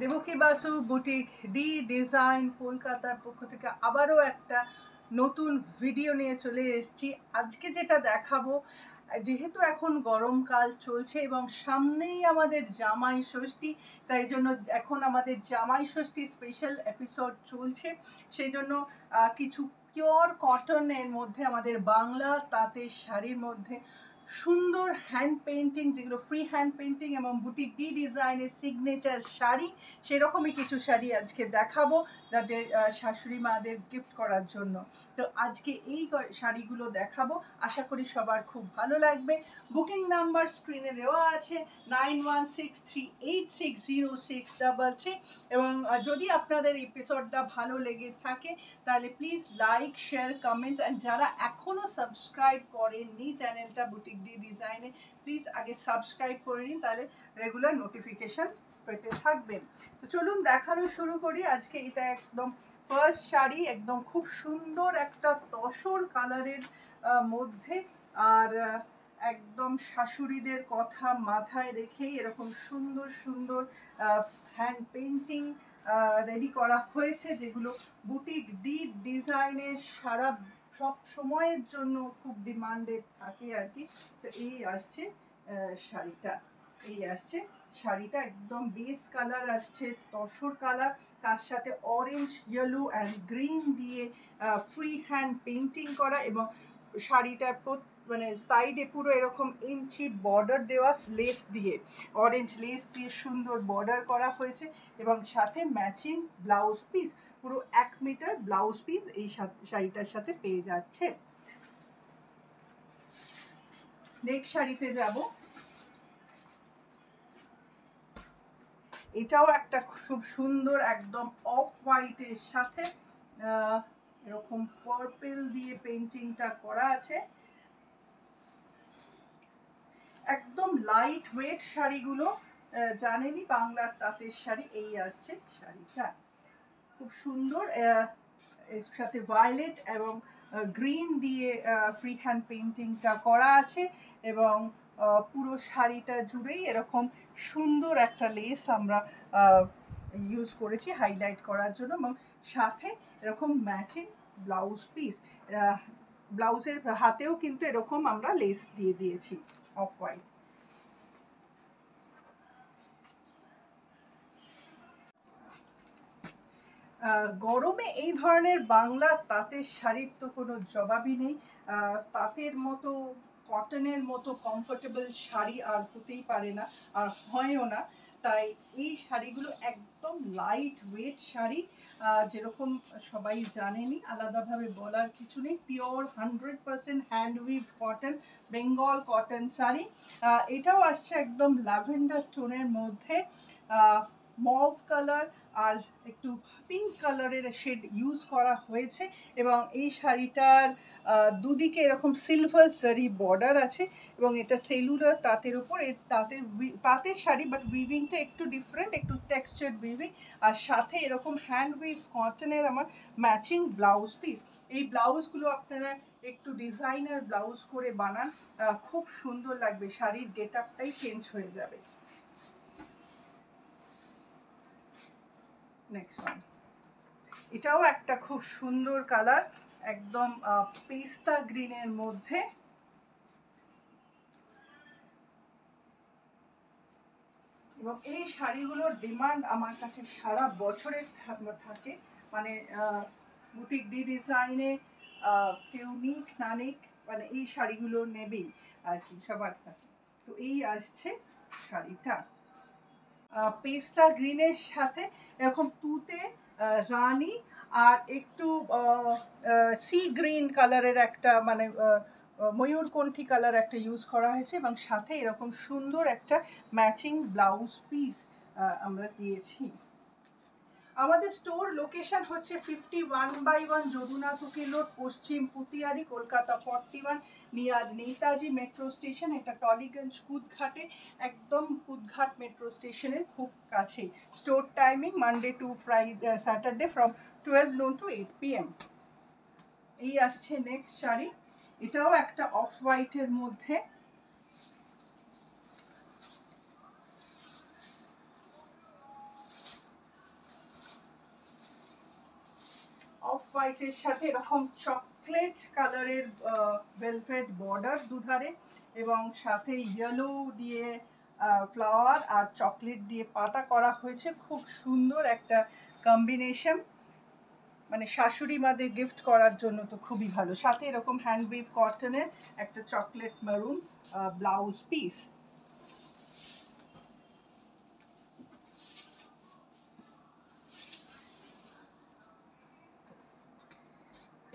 Devaki Basu boutique D design কলকাতার পক্ষ থেকে আবারও একটা নতুন ভিডিও নিয়ে চলে এসেছি। আজকে যেটা দেখাবো, যেহেতু এখন গরমকাল চলছে এবং সামনেই আমাদের জামাই ষষ্ঠী, তাই জন্য এখন আমাদের জামাই ষষ্ঠী স্পেশাল এপিসোড চলছে। সেই জন্য কিছু পিওর কটনের মধ্যে আমাদের বাংলা তাঁতের শাড়ির মধ্যে সুন্দর হ্যান্ড পেন্টিং, যেগুলো ফ্রি হ্যান্ড পেন্টিং এবং বুটিক ডি ডিজাইনের সিগনেচার শাড়ি, সেরকমই কিছু শাড়ি আজকে দেখাবো যাতে শাশুড়ি মাদের গিফট করার জন্য। তো আজকে এই শাড়িগুলো দেখাবো, আশা করি সবার খুব ভালো লাগবে। বুকিং নাম্বার স্ক্রিনে দেওয়া আছে 9163860633, এবং যদি আপনাদের এপিসোডটা ভালো লেগে থাকে তাহলে please like, share, comments, and যারা এখনও সাবস্ক্রাইব করেননি চ্যানেলটা বুটিক ডি ডিজাইনে, প্লিজ আগে সাবস্ক্রাইব করে নিন, তাহলে রেগুলার নোটিফিকেশান পেতে থাকবেন। তো চলুন দেখানো শুরু করি। আজকে এটা একদম ফার্স্ট শাড়ি, একদম খুব সুন্দর একটা তসর কালারের মধ্যে, আর একদম শাশুড়িদের কথা মাথায় রেখেই এরকম সুন্দর সুন্দর হ্যান্ড পেন্টিং রেডি করা হয়েছে, যেগুলো বুটিক ডি ডিজাইনের সারা সব সময়ের জন্য খুব ডিমান্ডে থাকে আর কি। তো এই আসছে শাড়িটা, শাড়িটা একদম বেস কালার আসছে তসর কালার, তার সাথে অরেঞ্জ, ইয়েলো অ্যান্ড গ্রিন দিয়ে ফ্রি হ্যান্ড পেন্টিং করা, এবং শাড়িটার মানে সাইডে পুরো এরকম ইঞ্চি বর্ডার দেওয়া লেস দিয়ে, অরেঞ্জ লেস দিয়ে সুন্দর বর্ডার করা হয়েছে, এবং সাথে ম্যাচিং ব্লাউজ পিস, পুরো 1 মিটার ব্লাউজ পিস এই শাড়িটার সাথে পেয়ে যাচ্ছে। নেক্সট শাড়িতে যাব। এটাও একটা খুব সুন্দর একদম অফ হোয়াইটের সাথে এরকম পার্পল দিয়ে পেন্টিংটা করা আছে। একদম লাইট ওয়েট শাড়িগুলো জানেনই, বাংলার তাঁতের শাড়ি। এই আসছে শাড়িটা খুব সুন্দর, এর সাথে ভায়োলেট এবং গ্রিন দিয়ে ফ্রি হ্যান্ড পেন্টিংটা করা আছে, এবং পুরো শাড়িটা জুড়েই এরকম সুন্দর একটা লেস আমরা ইউজ করেছি হাইলাইট করার জন্য, এবং সাথে এরকম ম্যাচিং ব্লাউজ পিস, ব্লাউজের হাতেও কিন্তু এরকম আমরা লেস দিয়ে দিয়েছি অফ হোয়াইট। গরমে এই ধরনের বাংলা তাঁতের শাড়ির তো কোনো জবাবই নেই। তাঁতের মতো, কটনের মতো কমফোর্টেবল শাড়ি আর হতেই পারে না, আর হয়ও না। তাই এই শাড়িগুলো একদম লাইট ওয়েট শাড়ি, যেরকম সবাই জানেনই, আলাদাভাবে বলার কিছু নেই। Pure 100% hand we've cotton, Bengal cotton sari. এটাও আসছে একদম ল্যাভেন্ডার টোনের মধ্যে, মভ কালার আর একটু পিঙ্ক কালারের শেড ইউজ করা হয়েছে, এবং এই শাড়িটার দুদিকে এরকম সিলভার জারি বর্ডার আছে, এবং এটা সেলুলার তাঁতের উপর। এর তাঁতের শাড়ি, বাট উইভিংটা একটু ডিফারেন্ট, একটু টেক্সচার্ড উইভিং, আর সাথে এরকম হ্যান্ড উইভ কটনের আমার ম্যাচিং ব্লাউজ পিস। এই ব্লাউজগুলো আপনারা একটু ডিজাইনার ব্লাউজ করে বানান, খুব সুন্দর লাগবে, শাড়ির গেট আপটাই চেঞ্জ হয়ে যাবে। নেক্সট ওয়ান, এটাও একটা খুব সুন্দর কালার, একদম পেস্তা গ্রিনের মধ্যে, এবং এই শাড়িগুলোর ডিমান্ড আমার কাছে সারা বছরের থাকে। মানে বুটিক ডি ডিজাইনে কেউ নিক না নিক, মানে এই শাড়িগুলো নেবেই আর কি, সবার থাকে। তো এই আসছে শাড়িটা পেস্তা গ্রিনের সাথে এরকম তুতে রানী আর একটু সি গ্রিন কালারের একটা, মানে ময়ূরকণ্ঠী কালার একটা ইউজ করা হয়েছে, এবং সাথে এরকম সুন্দর একটা ম্যাচিং ব্লাউজ পিস আমরা দিয়েছি। আমাদের স্টোর লোকেশন হচ্ছে 51/1 যদুনাথ রোড, পশ্চিম Putiary, Kolkata 41, near Netaji metro station. এটা টলিগঞ্জ কুদঘাটে, একদম কুদঘাট মেট্রো স্টেশনের খুব কাছেই। Store timing Monday to Saturday from 12 noon to 8 PM। এই আসছে নেক্সট শাড়ি, এটাও একটা অফ হোয়াইটের মধ্যে, হোয়াইটের সাথে এরকম চকলেট কালারের ভেলভেট বর্ডার দুধারে, এবং সাথে ইয়েলো দিয়ে ফ্লাওয়ার আর চকলেট দিয়ে পাতা করা হয়েছে। খুব সুন্দর একটা কম্বিনেশন, মানে শাশুড়ি মাদের গিফট করার জন্য তো খুবই ভালো। সাথে এরকম হ্যান্ড উইভ কটনের একটা চকলেট মারুন ব্লাউজ পিস।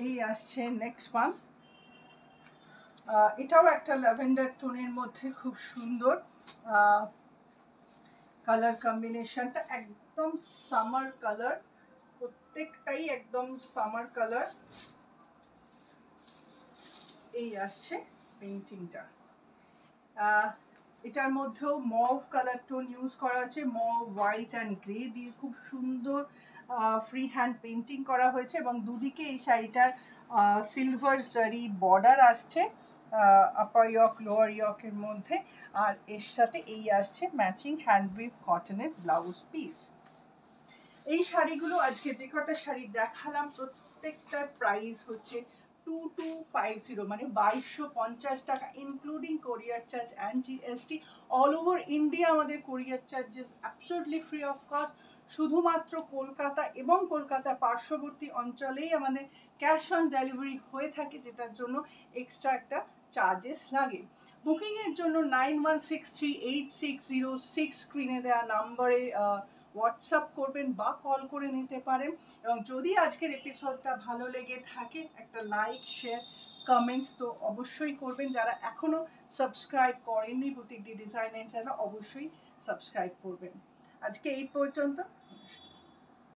এই আসছে নেক্সট ওয়ান। এটাও একটা ল্যাভেন্ডার টোনের মধ্যে খুব সুন্দর কালার কম্বিনেশনটা, একদম সামার কালার, প্রত্যেকটাই একদম সামার কালার। এই আসছে পেইন্টিংটা। এটার মধ্যেও মভ কালার টোন ইউজ করা আছে, মভ, হোয়াইট অ্যান্ড গ্রে দিয়ে খুব সুন্দর ফ্রি হ্যান্ড পেইন্টিং করা হয়েছে, এবং দুদিকে এই শাড়িটার সিলভার জারি বর্ডার আসছে আপার ইয়ক লোয়ার ইয়কের মধ্যে, আর এর সাথে এই আসছে ম্যাচিং হ্যান্ডউইভ কটনের ব্লাউজ পিস। এই শাড়িগুলো আজকে যে কটা শাড়ি দেখালাম প্রত্যেকটার প্রাইস হচ্ছে 2250, মানে 2250 টাকা, ইনক্লুডিং কোরিয়ার charge and GST. All over India আমাদের কোরিয়ার charges absolutely free of cost. শুধুমাত্র কলকাতা এবং কলকাতা পার্শ্ববর্তী অঞ্চলেই আমাদের ক্যাশ অন ডেলিভারি হয়ে থাকে, যেটার জন্য এক্সট্রা একটা চার্জেস লাগে। বুকিংয়ের জন্য 91638606 স্ক্রিনে দেওয়া নাম্বারে হোয়াটসঅ্যাপ করবেন বা কল করে নিতে পারেন। এবং যদি আজকের এপিসোডটা ভালো লেগে থাকে, একটা লাইক, শেয়ার, কমেন্টস তো অবশ্যই করবেন। যারা এখনও সাবস্ক্রাইব করেননি বুটিক ডি ডিজাইনের চ্যানেল, অবশ্যই সাবস্ক্রাইব করবেন। আজকে এই পর্যন্ত।